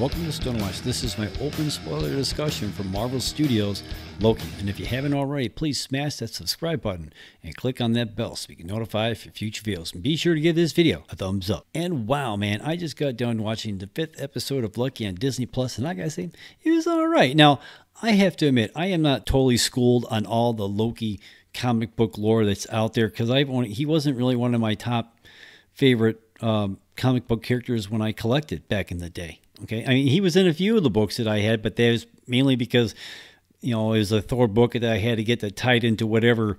Welcome to Stonewatch. This is my open spoiler discussion from Marvel Studios' Loki. And if you haven't already, please smash that subscribe button and click on that bell so you can notify for future videos. And be sure to give this video a thumbs up. And wow, man, I just got done watching the 5th episode of Loki on Disney Plus, and I gotta say, it was alright. Now, I have to admit, I am not totally schooled on all the Loki comic book lore that's out there, because he wasn't really one of my top favorite comic book characters when I collected back in the day. Okay, I mean, he was in a few of the books that I had, but that was mainly because, you know, it was a Thor book that I had to get that tied into whatever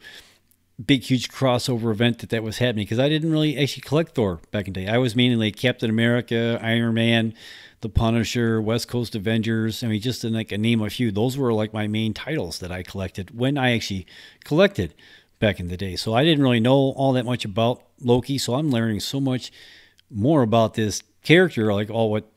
big, huge crossover event that was happening, because I didn't really actually collect Thor back in the day. I was mainly like Captain America, Iron Man, The Punisher, West Coast Avengers. I mean, just to like name a few, those were like my main titles that I collected when I actually collected back in the day. So I didn't really know all that much about Loki, so I'm learning so much more about this character, like all what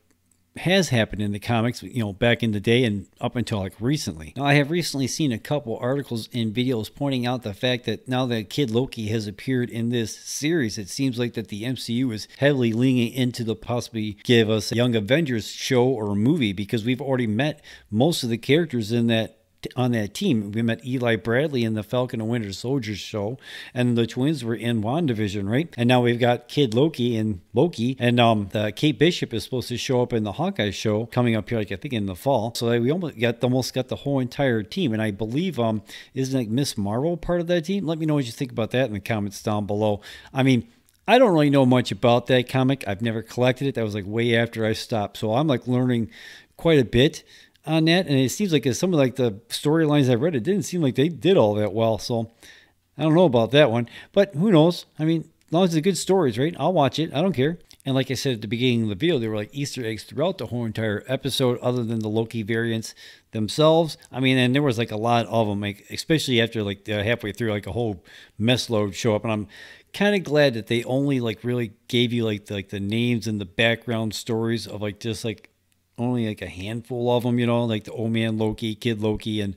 has happened in the comics, you know, back in the day and up until like recently. Now, I have recently seen a couple articles and videos pointing out the fact that now that Kid Loki has appeared in this series, it seems like that the MCU is heavily leaning into the possibly give us a Young Avengers show or movie, because we've already met most of the characters in that on that team. We met Eli Bradley in the Falcon and Winter Soldier show, and the twins were in WandaVision, right? And now we've got Kid Loki in Loki, and Kate Bishop is supposed to show up in the Hawkeye show coming up here, like I think in the fall. So we almost got the whole entire team, and I believe isn't like Miss Marvel part of that team? Let me know what you think about that in the comments down below. I mean, I don't really know much about that comic. I've never collected it. That was like way after I stopped, so I'm like learning quite a bit on that, and it seems like some of like the storylines I read, it didn't seem like they did all that well. So I don't know about that one, but who knows? I mean, as long as it's good stories, right? I'll watch it. I don't care. And like I said at the beginning of the video, there were like Easter eggs throughout the whole entire episode, other than the Loki variants themselves. I mean, and there was like a lot of them, like especially after like halfway through, like a whole mess load show up, and I'm kind of glad that they only like really gave you like the names and the background stories of like just like only like a handful of them, you know, like the old man Loki, Kid Loki, and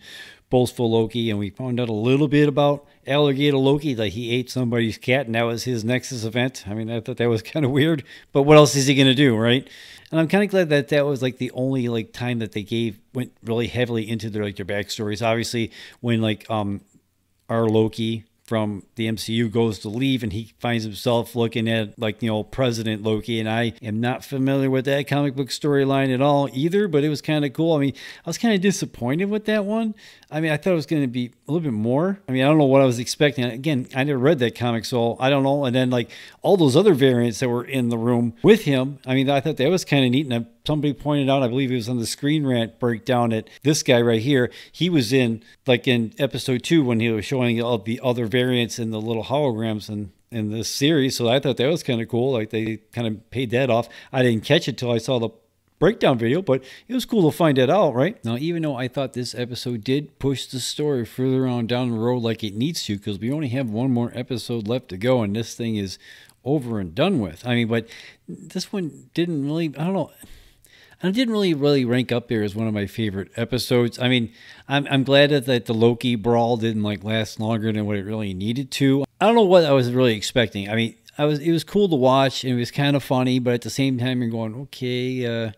boastful Loki. And we found out a little bit about Alligator Loki, that he ate somebody's cat, and that was his Nexus event. I mean, I thought that was kind of weird, but what else is he going to do, right? And I'm kind of glad that that was like the only like time that they went really heavily into their like their backstories. Obviously, when like our Loki from the MCU goes to leave, and he finds himself looking at like, you know, President Loki, and I am not familiar with that comic book storyline at all either, but it was kind of cool. I mean, I was kind of disappointed with that one. I mean, I thought it was going to be a little bit more. I mean, I don't know what I was expecting. Again, I never read that comic, so I don't know. And then like all those other variants that were in the room with him, I mean, I thought that was kind of neat. And somebody pointed out, I believe it was on the Screen Rant breakdown, that this guy right here, he was in like in episode 2 when he was showing all the other variants and the little holograms in this series. So I thought that was kind of cool. Like they kind of paid that off. I didn't catch it till I saw the breakdown video, but it was cool to find that out, right? Now, even though I thought this episode did push the story further on down the road like it needs to, because we only have one more episode left to go, and this thing is over and done with. I mean, but this one didn't really, I don't know, and it didn't really rank up there as one of my favorite episodes. I mean, I'm glad that the Loki brawl didn't like last longer than what it really needed to. I don't know what I was really expecting. I mean, it was cool to watch, and it was kind of funny, but at the same time you're going, okay,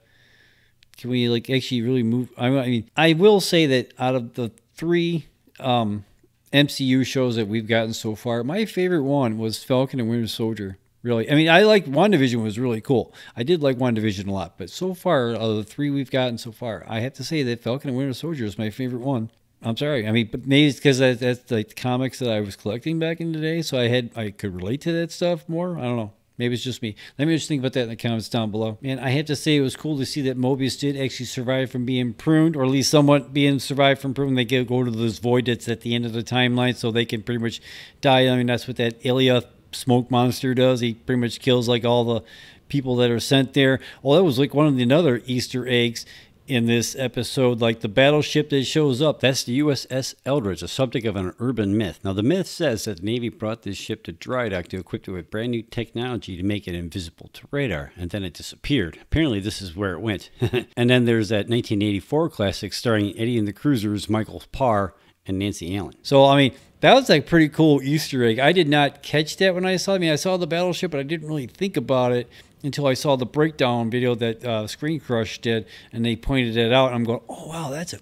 can we like actually really move? I mean, I will say that out of the 3 MCU shows that we've gotten so far, my favorite one was Falcon and Winter Soldier. Really, I mean, I like WandaVision, was really cool. I did like WandaVision a lot, but so far, out of the 3 we've gotten so far, I have to say that Falcon and Winter Soldier is my favorite one. I'm sorry. I mean, but maybe it's because that's like the comics that I was collecting back in the day, so I could relate to that stuff more. I don't know. Maybe it's just me. Let me just think about that in the comments down below. Man, I have to say it was cool to see that Mobius did actually survive from being pruned, or at least somewhat being survived from pruning. They go to this void that's at the end of the timeline, so they can pretty much die. I mean, that's what that Ilya smoke monster does. He pretty much kills like all the people that are sent there. Well, that was like one of the other Easter eggs in this episode, like the battleship that shows up, that's the USS Eldridge, a subject of an urban myth. Now, the myth says that the Navy brought this ship to dry dock to equip it with brand new technology to make it invisible to radar, and then it disappeared. Apparently, this is where it went. And then there's that 1984 classic starring Eddie and the Cruisers, Michael Parr, and Nancy Allen. So, I mean, that was like pretty cool Easter egg. I did not catch that when I saw it. I mean, I saw the battleship, but I didn't really think about it until I saw the breakdown video that Screen Crush did, and they pointed it out. And I'm going, oh, wow, that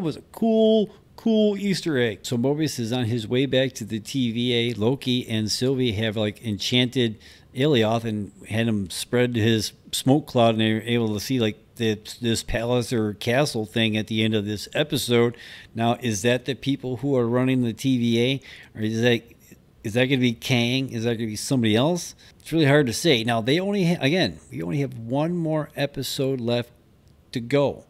was a cool Easter egg. So Mobius is on his way back to the TVA. Loki and Sylvie have like enchanted Alioth and had him spread his smoke cloud, and they were able to see like this palace or castle thing at the end of this episode. Now, is that the people who are running the TVA, or is that going to be Kang? Is that going to be somebody else? It's really hard to say. Now, we only have one more episode left to go.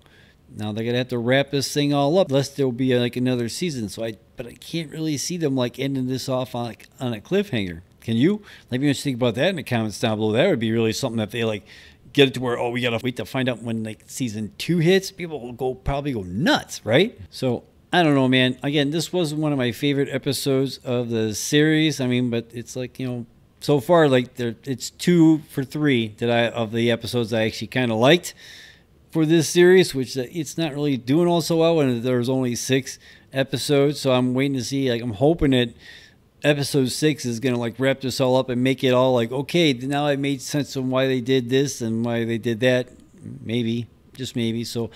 Now they're gonna have to wrap this thing all up, unless there'll be like another season. But I can't really see them like ending this off on a cliffhanger. Can you? Let me just think about that in the comments down below. That would be really something that they like get it to where, oh, we gotta wait to find out when like season 2 hits. People will probably go nuts, right? So I don't know, man. Again, this wasn't one of my favorite episodes of the series. I mean, but it's like, you know, so far like it's 2 for 3 of the episodes I actually kind of liked for this series, which it's not really doing all so well, and there's only 6 episodes. So I'm waiting to see, like, I'm hoping that episode 6 is gonna like wrap this all up and make it all like, okay, now it made sense on why they did this and why they did that. Maybe, just maybe. So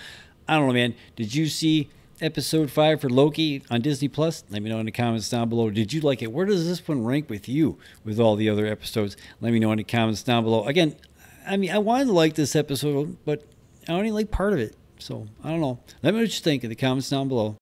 I don't know, man. Did you see episode 5 for Loki on Disney Plus? Let me know in the comments down below. Did you like it? Where does this one rank with you with all the other episodes? Let me know in the comments down below. Again, I mean, I wanted to like this episode, but I only like part of it. So I don't know. Let me know what you think in the comments down below.